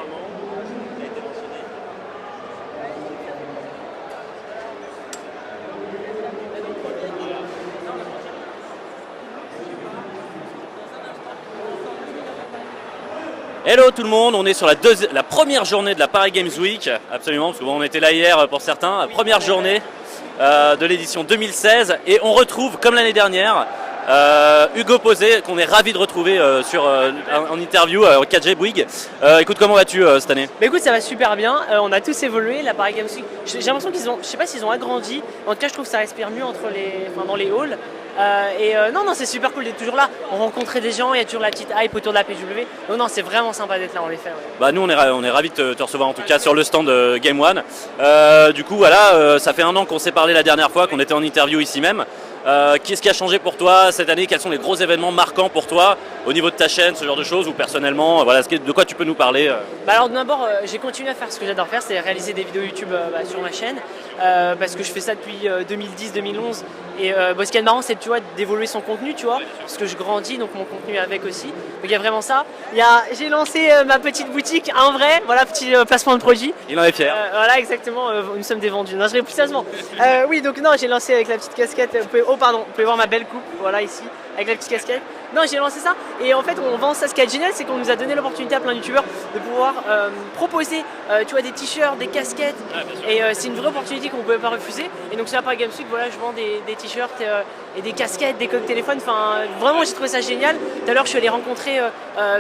normalement. Il a été mentionné. Hello tout le monde, on est sur la première journée de la Paris Games Week, absolument, parce que bon, on était là hier pour certains, première journée de l'édition 2016, et on retrouve, comme l'année dernière, Hugo Posé, qu'on est ravi de retrouver en interview au 4G Bouygues. Écoute, comment vas-tu cette année? Bah écoute, ça va super bien, on a tous évolué, la Paris Games Week, j'ai l'impression qu'ils ont, je sais pas s'ils ont agrandi, en tout cas je trouve que ça respire mieux dans les halls. Non, c'est super cool d'être toujours là. On rencontrait des gens, il y a toujours la petite hype autour de la PGW. Non, c'est vraiment sympa d'être là en effet. Ouais. Bah nous on est ravis de te recevoir en tout cas sur le stand de Game One. Du coup voilà, ça fait un an qu'on s'est parlé la dernière fois, qu'on était en interview ici même. Qu'est-ce qui a changé pour toi cette année? Quels sont les gros événements marquants pour toi au niveau de ta chaîne, ce genre de choses, ou personnellement, voilà, de quoi tu peux nous parler? Bah alors d'abord, j'ai continué à faire ce que j'adore faire, c'est réaliser des vidéos YouTube sur ma chaîne, parce que je fais ça depuis 2010-2011. Et ce qui est marrant, c'est tu vois, d'évoluer son contenu, tu vois, parce que je grandis, donc mon contenu avec aussi. Donc il y a vraiment ça. J'ai lancé ma petite boutique, un vrai, voilà, petit placement de produit. Il en est fier. Voilà, exactement, nous sommes des vendus. Non, je réponds plus sérieusement. Oui, donc non, j'ai lancé avec la petite casquette. Vous pouvez voir ma belle coupe, voilà, ici, avec la petite casquette. Non, j'ai lancé ça, et en fait, on vend ça. Ce qui est génial, c'est qu'on nous a donné l'opportunité à plein de youtubeurs de pouvoir proposer, tu vois, des t-shirts, des casquettes, et c'est une vraie opportunité qu'on ne pouvait pas refuser. Et donc, sur la Paris Games Week, voilà, je vends des t-shirts et des casquettes, des coques téléphones. Enfin, vraiment, j'ai trouvé ça génial. Tout à l'heure, je suis allé rencontrer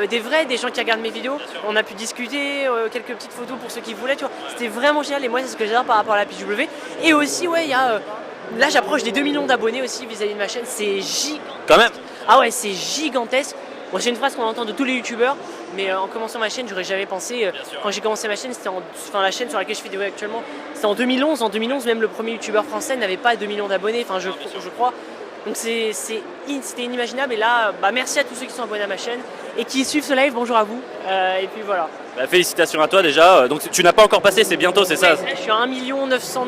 des gens qui regardent mes vidéos. On a pu discuter, quelques petites photos pour ceux qui voulaient, tu vois. C'était vraiment génial, et moi, c'est ce que j'adore par rapport à la PW. Et aussi, ouais, il y a. Là, j'approche des 2 millions d'abonnés aussi vis-à-vis de ma chaîne. C'est gigantesque. Quand même. Ah ouais, c'est gigantesque. Moi, c'est une phrase qu'on entend de tous les youtubeurs, mais en commençant ma chaîne, j'aurais jamais pensé. Quand j'ai commencé ma chaîne, la chaîne sur laquelle je fais des vidéos actuellement, c'était en 2011. En 2011, même le premier youtubeur français n'avait pas 2 millions d'abonnés, enfin, je crois. Donc c'était inimaginable, et là, merci à tous ceux qui sont abonnés à ma chaîne et qui suivent ce live, bonjour à vous, et puis voilà. Bah, félicitations à toi déjà, donc tu n'as pas encore passé, c'est bientôt, c'est ça? Je suis à 1 900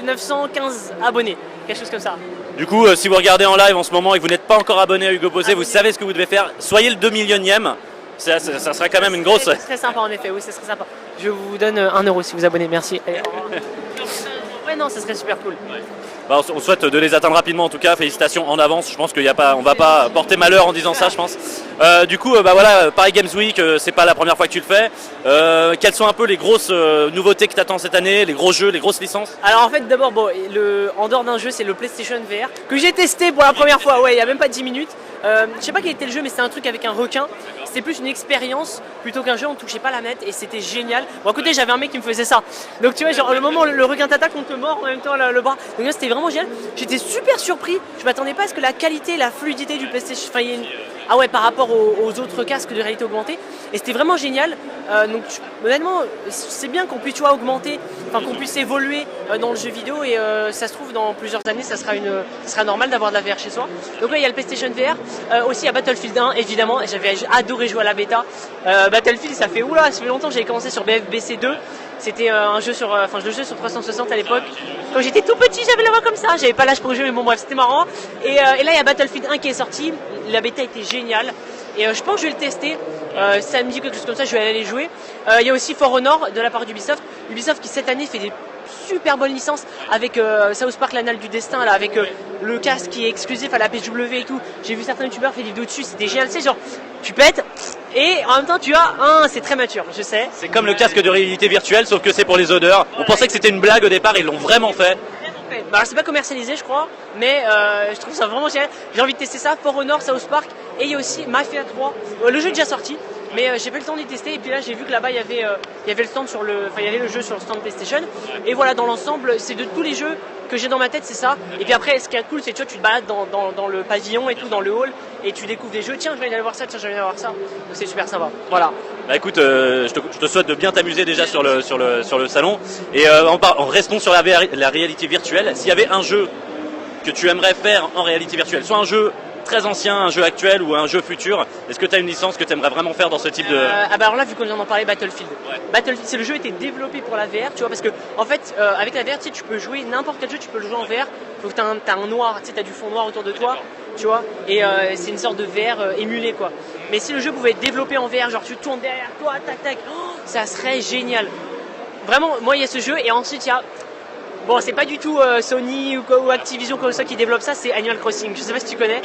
915 abonnés, quelque chose comme ça. Du coup, si vous regardez en live en ce moment et que vous n'êtes pas encore abonné à Hugo Posé, vous savez ce que vous devez faire, soyez le 2 millionième, ça serait quand même une grosse... Ça serait sympa en effet, oui, ça serait sympa. Je vous donne 1 euro si vous abonnez, merci. Ouais, non, ça serait super cool. Ouais. Bah, on souhaite de les atteindre rapidement en tout cas, félicitations en avance, je pense qu'on ne va pas porter malheur en disant ça, je pense. Du coup, voilà, Paris Games Week, c'est pas la première fois que tu le fais. Quelles sont un peu les grosses nouveautés que tu attends cette année, les gros jeux, les grosses licences? Alors en fait, d'abord, en dehors d'un jeu, c'est le PlayStation VR, que j'ai testé pour la première fois, ouais, il y a même pas 10 minutes. Je sais pas quel était le jeu, mais c'était un truc avec un requin. C'était plus une expérience plutôt qu'un jeu, on ne touchait pas la manette et c'était génial. Bon, à côté, j'avais un mec qui me faisait ça. Donc tu vois, genre le moment où le requin t'attaque, on te mord en même temps le bras. Donc là, c'était vraiment génial. J'étais super surpris. Je m'attendais pas à ce que la qualité, la fluidité du PlayStation, ah ouais, par rapport aux autres casques de réalité augmentée. Et c'était vraiment génial. Donc honnêtement, c'est bien qu'on puisse, tu vois, augmenter, enfin qu'on puisse évoluer dans le jeu vidéo, et ça se trouve dans plusieurs années, ça sera normal d'avoir de la VR chez soi. Donc là, il y a le PlayStation VR. Aussi à Battlefield 1, évidemment, j'avais adoré jouer à la bêta. Battlefield, ça fait longtemps que j'avais commencé sur BFBC 2. C'était un jeu sur 360 à l'époque. Quand j'étais tout petit, j'avais la voix comme ça. J'avais pas l'âge pour jouer, mais bon bref, c'était marrant. Et là, il y a Battlefield 1 qui est sorti. La bêta était géniale. Et je pense que je vais le tester. Samedi, quelque chose comme ça, je vais aller les jouer. Il y a aussi For Honor de la part d'Ubisoft. Ubisoft qui cette année fait des super bonne licence avec South Park l'Anal du Destin, là, avec le casque qui est exclusif à la PW et tout. J'ai vu certains youtubeurs faire des vidéos dessus, c'était génial, c'est genre tu pètes et en même temps tu as c'est très mature, je sais. C'est comme le casque de réalité virtuelle, sauf que c'est pour les odeurs. On pensait que c'était une blague au départ, ils l'ont vraiment fait. Alors c'est pas commercialisé je crois, mais je trouve ça vraiment génial. J'ai envie de tester ça, For Honor, South Park, et il y a aussi Mafia 3. Le jeu est déjà sorti, mais j'ai pas eu le temps d'y tester, et puis là j'ai vu que là-bas il y avait le stand il y avait le jeu sur le stand PlayStation, et voilà, dans l'ensemble c'est de tous les jeux que j'ai dans ma tête, c'est ça. Et puis après, ce qui est cool, c'est que tu te balades dans le pavillon et tout, dans le hall, et tu découvres des jeux. Tiens, je vais aller voir ça, tiens, je vais aller voir ça. Donc c'est super sympa. Voilà. Bah écoute, je te souhaite de bien t'amuser déjà sur le salon. Et en restons sur la réalité virtuelle. S'il y avait un jeu que tu aimerais faire en réalité virtuelle, soit un jeu très ancien, un jeu actuel ou un jeu futur, est-ce que tu as une licence que tu aimerais vraiment faire dans ce type de... alors là, vu qu'on vient d'en parler, Battlefield. Ouais. Battlefield, c'est le jeu était développé pour la VR, tu vois, parce que en fait, avec la VR, tu peux jouer n'importe quel jeu, tu peux le jouer en VR. Faut que tu as un noir, tu sais, tu as du fond noir autour de toi. tu vois, et c'est une sorte de VR émulé quoi. Mais si le jeu pouvait être développé en VR, genre tu tournes derrière toi, tac tac, ça serait génial. Vraiment, moi il y a ce jeu et ensuite il y a... Bon, c'est pas du tout Sony ou Activision comme ça qui développe ça, c'est Animal Crossing. Je sais pas si tu connais.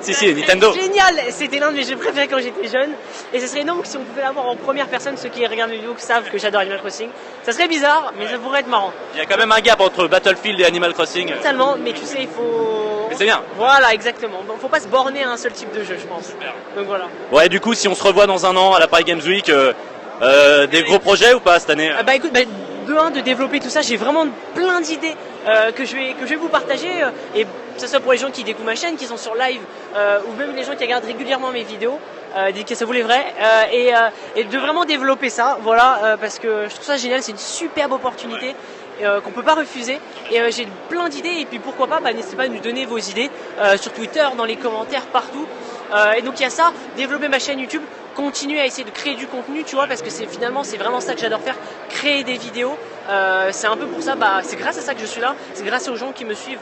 Si, Nintendo. Génial, c'était l'un de mes jeux préférés quand j'étais jeune. Et ce serait énorme si on pouvait l'avoir en première personne. Ceux qui regardent les vidéos savent que j'adore Animal Crossing. Ça serait bizarre, mais ça pourrait être marrant. Il y a quand même un gap entre Battlefield et Animal Crossing. Totalement, mais tu sais, il faut... Mais c'est bien. Voilà, exactement. Bon, faut pas se borner à un seul type de jeu, je pense. Super. Donc voilà. Ouais, du coup, si on se revoit dans un an à la Paris Games Week, des gros projets ou pas cette année? Bah écoute, de développer tout ça, j'ai vraiment plein d'idées que je vais vous partager, et que ce soit pour les gens qui découvrent ma chaîne, qui sont sur live, ou même les gens qui regardent régulièrement mes vidéos, que ça vous les vrais, et de vraiment développer ça, voilà, parce que je trouve ça génial, c'est une superbe opportunité. Qu'on peut pas refuser, et j'ai plein d'idées, et puis pourquoi pas, n'hésitez pas à nous donner vos idées sur Twitter, dans les commentaires, partout. Et donc il y a ça, développer ma chaîne YouTube, continuer à essayer de créer du contenu, tu vois, parce que c'est vraiment ça que j'adore faire, créer des vidéos. C'est un peu pour ça, c'est grâce à ça que je suis là, c'est grâce aux gens qui me suivent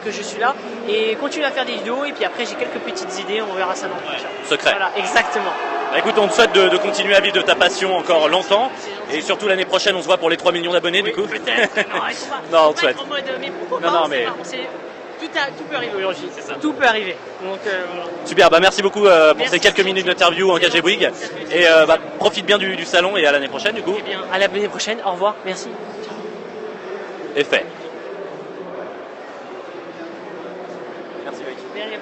que je suis là, et continuer à faire des vidéos, et puis après j'ai quelques petites idées, on verra ça dans le prochain. Secret. Voilà, exactement. Bah, écoute, on te souhaite de continuer à vivre de ta passion encore longtemps, et surtout l'année prochaine on se voit pour les 3 millions d'abonnés du coup. Peut-être. Non, on te souhaite. En mode, mais pourquoi Non, pas, mais... tout peut arriver aujourd'hui, tout peut arriver. Donc, voilà. Super, merci beaucoup pour Merci. ces quelques minutes d'interview en KG Bouygues, et profite bien du salon et à l'année prochaine du coup. Eh bien, à l'année prochaine, au revoir, merci. Et fait.